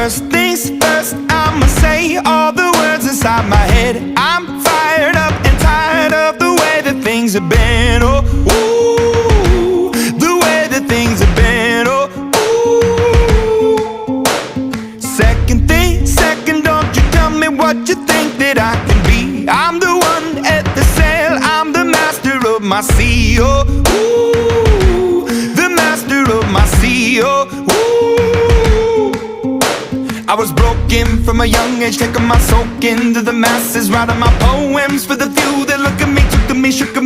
First things first, I'ma say all the words inside my head. I'm fired up and tired of the way that things have been. Oh, ooh, the way that things have been. Oh, ooh. Second thing, second, don't you tell me what you think that I can be. I'm the one at the sail, I'm the master of my sea. Oh, ooh, the master of my sea. Oh, ooh. I was broken from a young age, taking my soak into the masses, writing my poems for the few that look at me, took to me, shook at me.